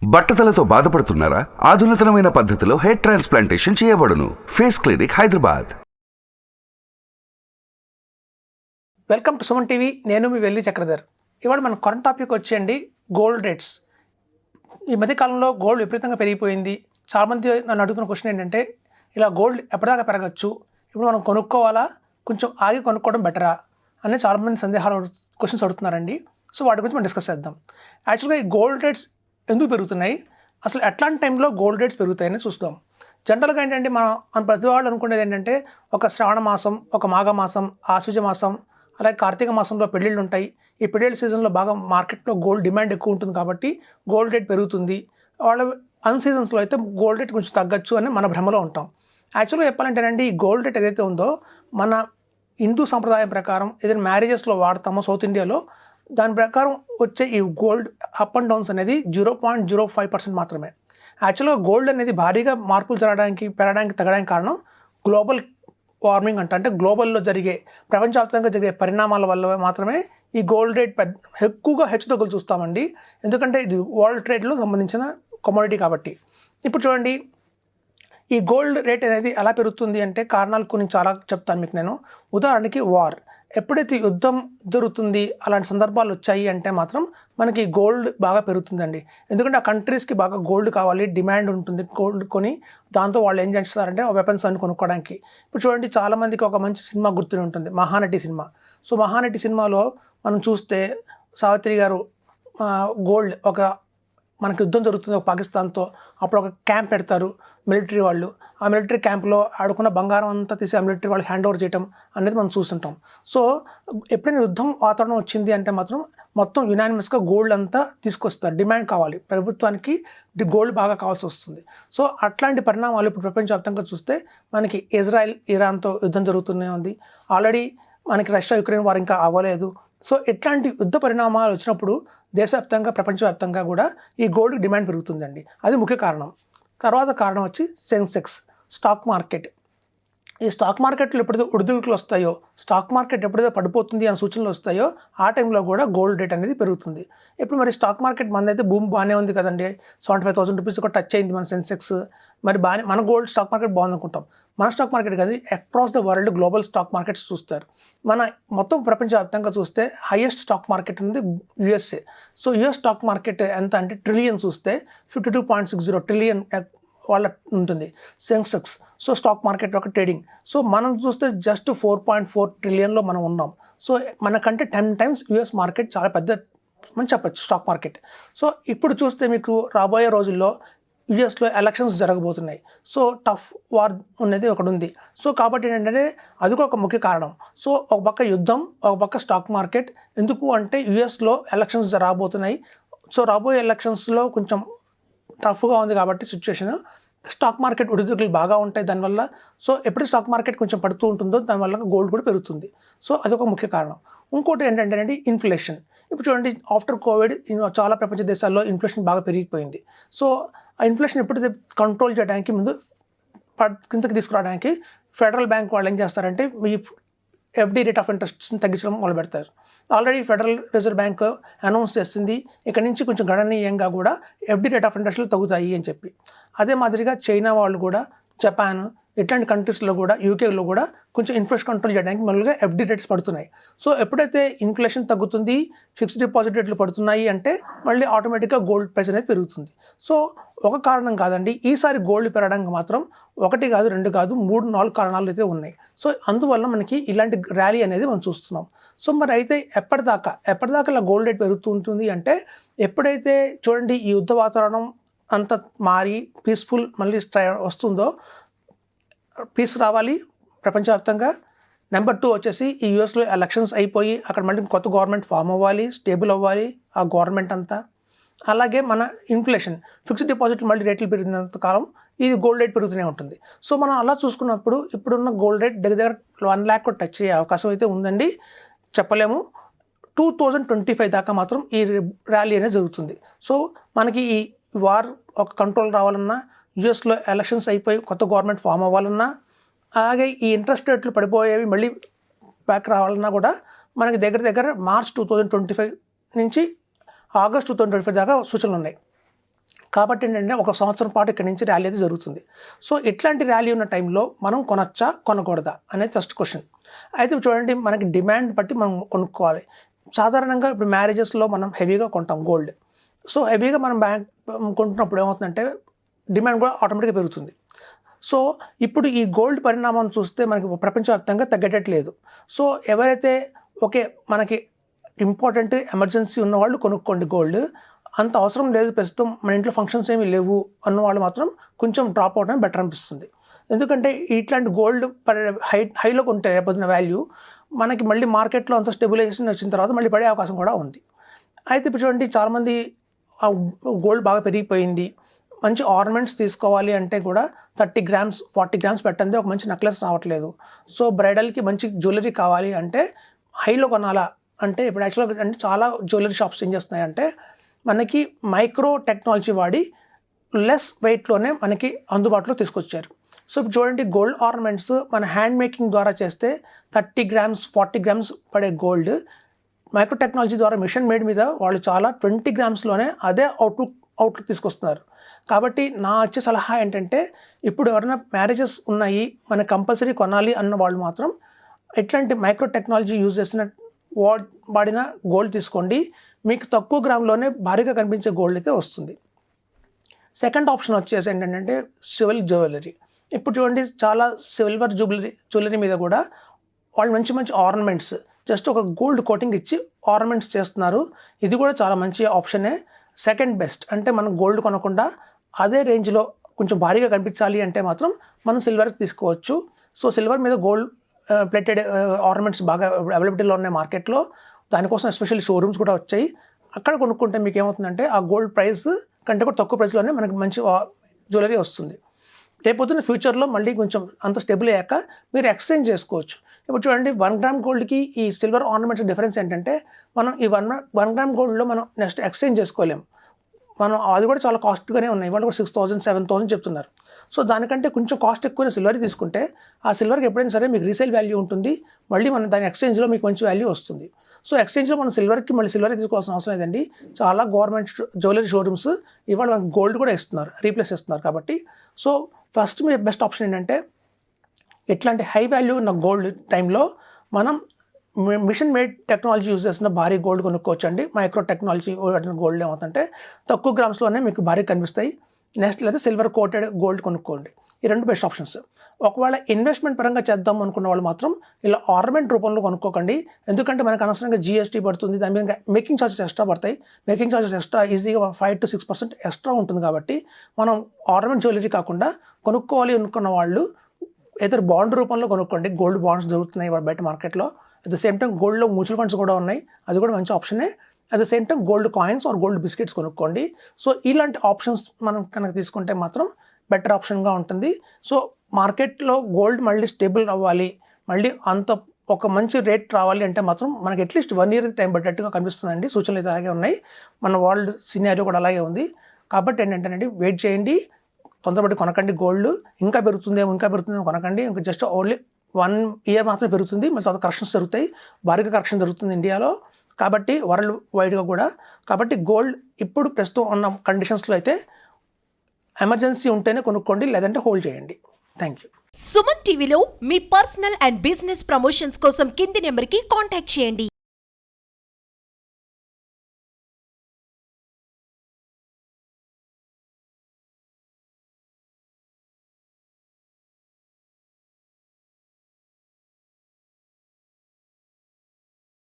బట్టతలతో బాధపడుతున్నారా? ఆధునితనమైన పద్ధతిలో hair transplantation చేయబడును. Face clinic, Hyderabad. Welcome to Suman TV. నేను మీ వెల్లి చక్రధర్. ఇవాళ మన కరెంట్ టాపిక్ వచ్చేయండి గోల్డ్ రేట్స్. ఈ మధ్యకాలంలో గోల్డ్ విపరీతంగా పెరిగిపోయింది. చాలామంది నన్ను అడుగుతున్న క్వశ్చన్ ఏంటంటే, ఇలా గోల్డ్ ఎప్పటిదాకా పెరగచ్చు, ఇప్పుడు మనం కొనుక్కోవాలా, కొంచెం ఆగి కొనుక్కోవడం బెటరా అని చాలామంది క్వశ్చన్స్ అడుగుతున్నారండి. సో వాటి గురించి మనం డిస్కస్ చేద్దాం. యాక్చువల్గా ఈ గోల్డ్ రేట్స్ ఎందుకు పెరుగుతున్నాయి, అసలు ఎట్లాంటి టైంలో గోల్డ్ రేట్స్ పెరుగుతాయని చూస్తాం. జనరల్గా ఏంటంటే మన ప్రతి వాళ్ళు అనుకునేది ఏంటంటే, ఒక శ్రావణ మాసం, ఒక మాఘ మాసం, ఆశ్వజ మాసం, అలాగే కార్తీక మాసంలో పెళ్ళిళ్ళు ఉంటాయి. ఈ పెళ్ళిళ్ళ సీజన్లో బాగా మార్కెట్లో గోల్డ్ డిమాండ్ ఎక్కువ ఉంటుంది కాబట్టి గోల్డ్ రేట్ పెరుగుతుంది. వాళ్ళ అన్ సీజన్స్లో అయితే గోల్డ్ రేట్ కొంచెం తగ్గచ్చు అని మన భ్రమలో ఉంటాం. యాక్చువల్గా చెప్పాలంటేనండి, ఈ గోల్డ్ రేట్ ఏదైతే ఉందో మన హిందూ సంప్రదాయం ప్రకారం ఏదైనా మ్యారేజెస్లో వాడతామో సౌత్ ఇండియాలో, దాని ప్రకారం వచ్చే ఈ గోల్డ్ అప్ అండ్ డౌన్స్ అనేది 0.05% మాత్రమే. యాక్చువల్గా గోల్డ్ అనేది భారీగా మార్పులు పెరగడానికి తగ్గడానికి కారణం గ్లోబల్ వార్మింగ్ అంటే గ్లోబల్లో ప్రపంచవ్యాప్తంగా జరిగే పరిణామాల వల్ల మాత్రమే ఈ గోల్డ్ రేట్ ఎక్కువగా హెచ్చుతగ్గులు చూస్తామండి. ఎందుకంటే ఇది వరల్డ్ ట్రేడ్లో సంబంధించిన కమోడిటీ కాబట్టి. ఇప్పుడు చూడండి, ఈ గోల్డ్ రేట్ అనేది ఎలా పెరుగుతుంది అంటే కారణాలు కొన్ని చాలా చెప్తాను మీకు నేను. ఉదాహరణకి వార్. ఎప్పుడైతే యుద్ధం జరుగుతుంది, అలాంటి సందర్భాలు వచ్చాయి అంటే మాత్రం మనకి గోల్డ్ బాగా పెరుగుతుందండి. ఎందుకంటే ఆ కంట్రీస్కి బాగా గోల్డ్ కావాలి, డిమాండ్ ఉంటుంది గోల్డ్ కొని. దాంతో వాళ్ళు ఏం చేస్తారంటే ఆ వెపన్స్ అన్ని కొనుక్కోవడానికి. ఇప్పుడు చూడండి, చాలామందికి ఒక మంచి సినిమా గుర్తుని ఉంటుంది, మహానటి సినిమా. సో మహానటి సినిమాలో మనం చూస్తే సావిత్రి గారు గోల్డ్ మనకి యుద్ధం జరుగుతుంది ఒక పాకిస్తాన్తో, అప్పుడు ఒక క్యాంప్ పెడతారు మిలిటరీ వాళ్ళు. ఆ మిలిటరీ క్యాంప్లో ఆడుకున్న బంగారం అంతా తీసి ఆ మిలిటరీ వాళ్ళకి హ్యాండ్ ఓవర్ చేయడం అనేది మనం చూస్తుంటాం. సో ఎప్పుడైనా యుద్ధం వాతావరణం వచ్చింది అంటే మాత్రం మొత్తం యునానిమస్గా గోల్డ్ అంతా తీసుకొస్తారు. డిమాండ్ కావాలి, ప్రభుత్వానికి గోల్డ్ బాగా కావాల్సి వస్తుంది. సో అట్లాంటి పరిణామాలు ఇప్పుడు ప్రపంచవ్యాప్తంగా చూస్తే మనకి ఇజ్రాయెల్ ఇరాన్తో యుద్ధం జరుగుతూనే ఉంది. ఆల్రెడీ మనకి రష్యా యుక్రెయిన్ వార్ ఇంకా అవ్వలేదు. సో ఇట్లాంటి యుద్ధ పరిణామాలు వచ్చినప్పుడు దేశవ్యాప్తంగా ప్రపంచవ్యాప్తంగా కూడా ఈ గోల్డ్ డిమాండ్ పెరుగుతుందండి. అది ముఖ్య కారణం. తర్వాత కారణం వచ్చి సెన్సెక్స్, స్టాక్ మార్కెట్. ఈ స్టాక్ మార్కెట్లో ఎప్పుడైతే ఒడిదుడుకులు వస్తాయో, స్టాక్ మార్కెట్ ఎప్పుడైతే పడిపోతుంది అనే సూచనలు వస్తాయో, ఆ టైంలో కూడా గోల్డ్ రేట్ అనేది పెరుగుతుంది. ఇప్పుడు మరి స్టాక్ మార్కెట్ మనదైతే భూమి బాగానే ఉంది కదండి, 75,000 రూపీస్ ఒక టచ్ అయింది మన సెన్సెక్స్. మరి మన గోల్డ్ స్టాక్ మార్కెట్ బాగుంది అనుకుంటాం. మన స్టాక్ మార్కెట్ కాదు, across the world global stock markets చూస్తారు. మన మొత్తం ప్రపంచవ్యాప్తంగా చూస్తే హైయెస్ట్ స్టాక్ మార్కెట్ ఉంది USA. So US stock market ఎంత అంటే ట్రిలియన్ చూస్తే 52.60 ట్రిలియన్ వాళ్ళ ఉంటుంది సెన్సెక్స్. సో స్టాక్ మార్కెట్ ఒక ట్రేడింగ్. సో మనం చూస్తే జస్ట్ 4.4 ట్రిలియన్లో మనం ఉన్నాం. సో మనకంటే 10 times యుఎస్ మార్కెట్ చాలా పెద్ద అని చెప్పచ్చు స్టాక్ మార్కెట్. సో ఇప్పుడు చూస్తే మీకు రాబోయే రోజుల్లో యుఎస్లో ఎలక్షన్స్ జరగబోతున్నాయి. సో టఫ్ వార్ అనేది ఒకటి ఉంది. సో కాబట్టి ఏంటంటే అది కూడా ఒక ముఖ్య కారణం. సో ఒక పక్క యుద్ధం, ఒక పక్క స్టాక్ మార్కెట్. ఎందుకు అంటే యుఎస్లో ఎలక్షన్స్ రాబోతున్నాయి. సో రాబోయే ఎలక్షన్స్లో కొంచెం టఫ్గా ఉంది కాబట్టి సిచ్యువేషన్, స్టాక్ మార్కెట్ ఒడిదుడుకులు బాగా ఉంటాయి దానివల్ల. సో ఎప్పుడు స్టాక్ మార్కెట్ కొంచెం పడుతూ ఉంటుందో దానివల్ల గోల్డ్ కూడా పెరుగుతుంది. సో అదొక ముఖ్య కారణం. ఇంకోటి ఏంటంటే ఇన్ఫ్లేషన్. ఇప్పుడు చూడండి, ఆఫ్టర్ కోవిడ్ చాలా ప్రపంచ దేశాల్లో ఇన్ఫ్లేషన్ బాగా పెరిగిపోయింది. సో ఆ ఇన్ఫ్లేషన్ ఎప్పుడైతే కంట్రోల్ చేయడానికి ముందు కిందకి తీసుకురావడానికి ఫెడరల్ బ్యాంక్ వాళ్ళు ఏం చేస్తారంటే మీ ఎఫ్డి రేట్ ఆఫ్ ఇంట్రెస్ట్ని తగ్గించడం మొదలు పెడతారు. Already federal reserve bank announce చేసింది ఇక్కడ నుంచి కొంచెం గణనీయంగా కూడా ఎఫ్డి రేట్ ఆఫ్ ఇంట్రెస్ట్లు తగ్గుతాయి అని చెప్పి. అదే మాదిరిగా చైనా వాళ్ళు కూడా, జపాన్ ఇట్లాంటి కంట్రీస్లో కూడా, యూకేలో కూడా కొంచెం ఇన్ఫ్లేషన్ కంట్రోల్ చేయడానికి మళ్ళీ ఎఫ్డి రేట్స్ పడుతున్నాయి. సో ఎప్పుడైతే ఇన్ఫ్లేషన్ తగ్గుతుంది, ఫిక్స్డ్ డిపాజిట్ రేట్లు పడుతున్నాయి అంటే మళ్ళీ ఆటోమేటిక్గా గోల్డ్ ప్రైస్ అనేది పెరుగుతుంది. సో ఒక కారణం కాదండి, ఈసారి గోల్డ్ పెరగడానికి మాత్రం 1 కాదు 2 కాదు 3, 4 కారణాలు అయితే ఉన్నాయి. సో అందువల్ల మనకి ఇలాంటి ర్యాలీ అనేది మనం చూస్తున్నాం. సో మరి అయితే ఎప్పటిదాకా ఇలా గోల్డ్ రేట్ పెరుగుతూ ఉంటుంది అంటే, ఎప్పుడైతే చూడండి ఈ యుద్ధ వాతావరణం అంతా మారి పీస్ఫుల్ మళ్ళీ వస్తుందో, పీస్ రావాలి ప్రపంచవ్యాప్తంగా. నెంబర్ 2 వచ్చేసి ఈ యూఎస్లో ఎలక్షన్స్ అయిపోయి అక్కడ మళ్ళీ కొత్త గవర్నమెంట్ ఫామ్ అవ్వాలి, స్టేబుల్ అవ్వాలి ఆ గవర్నమెంట్ అంతా. అలాగే మన ఇన్ఫ్లేషన్, ఫిక్స్డ్ డిపాజిట్లు మళ్ళీ రేట్లు పెరిగినంత కాలం ఇది గోల్డ్ రేట్ పెరుగుతూనే ఉంటుంది. సో మనం అలా చూసుకున్నప్పుడు ఇప్పుడున్న గోల్డ్ రేట్ దగ్గర 1 lakh కూడా టచ్ అయ్యే అవకాశం అయితే ఉందండి, చెప్పలేము. 2025 దాకా మాత్రం ఈ ర్యాలీ అనేది జరుగుతుంది. సో మనకి ఈ వార్ ఒక కంట్రోల్ రావాలన్నా, యూఎస్లో ఎలక్షన్స్ అయిపోయి కొత్త గవర్నమెంట్ ఫామ్ అవ్వాలన్నా, అలాగే ఈ ఇంట్రెస్ట్ రేట్లు పడిపోయేవి మళ్ళీ బ్యాక్ రావాలన్నా కూడా మనకి దగ్గర మార్చ్ 2025 నుంచి ఆగస్ట్ 2025 దాకా సూచనలు ఉన్నాయి. కాబట్టి ఏంటంటే ఒక సంవత్సరం పాటు ఇక్కడి నుంచి ర్యాలీ అయితే జరుగుతుంది. సో ఇట్లాంటి ర్యాలీ ఉన్న టైంలో మనం కొనొచ్చా కొనకూడదా అనేది ఫస్ట్ క్వశ్చన్. అయితే చూడండి, మనకి డిమాండ్ బట్టి మనం కొనుక్కోవాలి. సాధారణంగా ఇప్పుడు మ్యారేజెస్లో మనం హెవీగా కొంటాం గోల్డ్. సో హెవీగా మనం కొంటున్నప్పుడు ఏమవుతుందంటే డిమాండ్ కూడా ఆటోమేటిక్గా పెరుగుతుంది. సో ఇప్పుడు ఈ గోల్డ్ పరిణామం చూస్తే మనకి ప్రపంచవ్యాప్తంగా తగ్గట్లేదు. సో ఎవరైతే ఓకే మనకి ఇంపార్టెంట్ ఎమర్జెన్సీ ఉన్నవాళ్ళు కొనుక్కోండి గోల్డ్, అంత అవసరం లేదు ప్రస్తుతం మన ఇంట్లో ఫంక్షన్స్ ఏమీ లేవు అన్న వాళ్ళు మాత్రం కొంచెం డ్రాప్ అవడం బెటర్ అనిపిస్తుంది. ఎందుకంటే ఇట్లాంటి గోల్డ్ హైలో కొంటే రేపొద్దున వాల్యూ మనకి మళ్ళీ మార్కెట్లో అంత స్టెబిలైజేషన్ వచ్చిన తర్వాత మళ్ళీ పడే అవకాశం కూడా ఉంది. అయితే ఇప్పుడు చూడండి, చాలామంది గోల్డ్ బాగా పెరిగిపోయింది, మంచి ఆర్నమెంట్స్ తీసుకోవాలి అంటే కూడా 30 గ్రామ్స్ 40 గ్రామ్స్ పెట్టండి ఒక మంచి నెక్లెస్ రావట్లేదు. సో బ్రైడల్కి మంచి జ్యువెలరీ కావాలి అంటే హైలో కొనాలా అంటే ఇప్పుడు యాక్చువల్గా అంటే చాలా జ్యువెలరీ షాప్స్ ఏం చేస్తున్నాయంటే మనకి మైక్రో టెక్నాలజీ వాడి లెస్ వెయిట్లోనే మనకి అందుబాటులో తీసుకొచ్చారు. సో ఇప్పుడు చూడండి, గోల్డ్ ఆర్నమెంట్స్ మన హ్యాండ్ మేకింగ్ ద్వారా చేస్తే 30 గ్రామ్స్ 40 గ్రామ్స్ పడే గోల్డ్ మైక్రో టెక్నాలజీ ద్వారా మిషన్ మేడ్ మీద వాళ్ళు చాలా 20 గ్రామ్స్లోనే అదే అవుట్లుక్ తీసుకొస్తున్నారు. కాబట్టి నా వచ్చే సలహా ఏంటంటే ఇప్పుడు ఎవరైనా మ్యారేజెస్ ఉన్నాయి మనకు కంపల్సరీ కొనాలి అన్న వాళ్ళు మాత్రం ఎట్లాంటి మైక్రో టెక్నాలజీ యూజ్ చేసిన వాడిన గోల్డ్ తీసుకోండి. మీకు తక్కువ గ్రామ్లోనే భారీగా కనిపించే గోల్డ్ అయితే వస్తుంది. సెకండ్ ఆప్షన్ వచ్చేసి ఏంటంటే సిల్వర్ జ్యువెలరీ. ఇప్పుడు చూడండి, చాలా సిల్వర్ జ్యువెలరీ మీద కూడా వాళ్ళు మంచి మంచి ఆర్నమెంట్స్ జస్ట్ ఒక గోల్డ్ కోటింగ్ ఇచ్చి ఆర్నమెంట్స్ చేస్తున్నారు. ఇది కూడా చాలా మంచి ఆప్షనే. సెకండ్ బెస్ట్ అంటే మనం గోల్డ్ కొనకుండా అదే రేంజ్లో కొంచెం భారీగా కనిపించాలి అంటే మాత్రం మనం సిల్వర్కి తీసుకోవచ్చు. సో సిల్వర్ మీద గోల్డ్ ప్లేటెడ్ ఆర్నమెంట్స్ బాగా అవైలబిలిటీలో ఉన్నాయి మార్కెట్లో. దానికోసం ఎస్పెషల్లీ షోరూమ్స్ కూడా వచ్చాయి. అక్కడ కొనుక్కుంటే మీకు ఏమవుతుందంటే ఆ గోల్డ్ ప్రైస్ కంటే కూడా తక్కువ ప్రైస్లోనే మనకి మంచి జ్యువెలరీ వస్తుంది. రేపొద్దున ఫ్యూచర్లో మళ్ళీ కొంచెం అంత స్టేబుల్ అయ్యాక మీరు ఎక్స్చేంజ్ చేసుకోవచ్చు. ఇప్పుడు చూడండి, 1 గ్రామ్ గోల్డ్కి ఈ సిల్వర్ ఆర్నమెంట్స్ డిఫరెన్స్ ఏంటంటే మనం ఈ 1 గ్రామ్ గోల్డ్లో మనం నెక్స్ట్ ఎక్స్చేంజ్ చేసుకోలేము. మనం అది కూడా చాలా కాస్ట్గానే ఉన్నాయి. ఇవాళ కూడా 6,000 7,000 చెప్తున్నారు. సో దానికంటే కొంచెం కాస్ట్ ఎక్కువ సిల్వర్ తీసుకుంటే ఆ సిల్వర్కి ఎప్పుడైనా సరే మీకు రీసేల్ వాల్యూ ఉంటుంది. మళ్ళీ మనం దాని ఎక్స్చేంజ్లో మీకు మంచి వాల్యూ వస్తుంది. సో ఎక్స్చేంజ్లో మనం సిల్వర్కి మళ్ళీ సిల్వర్ తీసుకోవాల్సిన అవసరం లేదండి. చాలా గవర్నమెంట్ జ్యువెలరీ షోరూమ్స్ ఇవాళ మనకు గోల్డ్ కూడా ఇస్తున్నారు, రీప్లేస్ ఇస్తున్నారు. కాబట్టి సో ఫస్ట్ మీ బెస్ట్ ఆప్షన్ ఏంటంటే ఇట్లాంటి హై వాల్యూ ఉన్న గోల్డ్ టైంలో మనం మిషన్ మేడ్ టెక్నాలజీ యూజ్ చేస్తున్న భారీ గోల్డ్ కొనుక్కోవచ్చు అండి. మైక్రో టెక్నాలజీ గోల్డ్ ఏమవుతుందంటే తక్కువ గ్రామ్స్లోనే మీకు భారీ కనిపిస్తాయి. నెక్స్ట్ లేదా సిల్వర్ కోటెడ్ గోల్డ్ కొనుక్కోండి. ఈ రెండు బెస్ట్ ఆప్షన్స్. ఒకవేళ ఇన్వెస్ట్మెంట్ పరంగా చేద్దాం అనుకున్న వాళ్ళు మాత్రం ఇలా ఆర్నమెంట్ రూపంలో కొనుక్కోకండి. ఎందుకంటే మనకు అనవసరంగా GST పడుతుంది, దాని మీద మేకింగ్ ఛార్జెస్ ఎక్స్ట్రా పడతాయి. మేకింగ్ ఛార్జెస్ ఎక్స్ట్రా ఈజీగా 5 to 6% ఎక్స్ట్రా ఉంటుంది. కాబట్టి మనం ఆర్నమెంట్ జ్యువెలరీ కాకుండా కొనుక్కోవాలి అనుకున్న వాళ్ళు ఏదో బాండ్ రూపంలో కొనుక్కోండి. గోల్డ్ బాండ్స్ దొరుకుతున్నాయి బయట మార్కెట్లో. అట్ ద సేమ్ టైం గోల్డ్లో మ్యూచువల్ ఫండ్స్ కూడా ఉన్నాయి, అది కూడా మంచి ఆప్షనే. At the same time gold coins or gold biscuits కొనుక్కోండి. సో ఇలాంటి ఆప్షన్స్ మనం కనుక తీసుకుంటే మాత్రం బెటర్ ఆప్షన్గా ఉంటుంది. సో మార్కెట్లో గోల్డ్ మళ్ళీ స్టేబుల్ అవ్వాలి, మళ్ళీ అంత ఒక మంచి రేట్ రావాలి అంటే మాత్రం మనకి అట్లీస్ట్ 1 year టైం పడ్డట్టుగా కనిపిస్తుందండి. సూచనలు అయితే అలాగే ఉన్నాయి, మన వరల్డ్ సినారియో కూడా అలాగే ఉంది. కాబట్టి ఏంటంటేనండి వెయిట్ చేయండి, తొందరపడి కొనకండి. గోల్డ్ ఇంకా పెరుగుతుందేమో కొనకండి. ఇంకా జస్ట్ ఓన్లీ 1 year మాత్రమే పెరుగుతుంది, మళ్ళీ తర్వాత కరెక్షన్స్ జరుగుతాయి. భారీగా కరెక్షన్ జరుగుతుంది ఇండియాలో, కాబట్టి వరల్డ్ వైడ్గా కూడా. కాబట్టి గోల్డ్ ఇప్పుడు ప్రస్తుతం ఉన్న కండిషన్స్లో అయితే ఎమర్జెన్సీ ఉంటేనే కొనుక్కోండి, లేదంటే హోల్డ్ చేయండి. Thank you. సుమన్ టీవీలో మీ పర్సనల్ అండ్ బిజినెస్ ప్రమోషన్స్ కోసం కింది నెంబర్కి కాంటాక్ట్ చేయండి.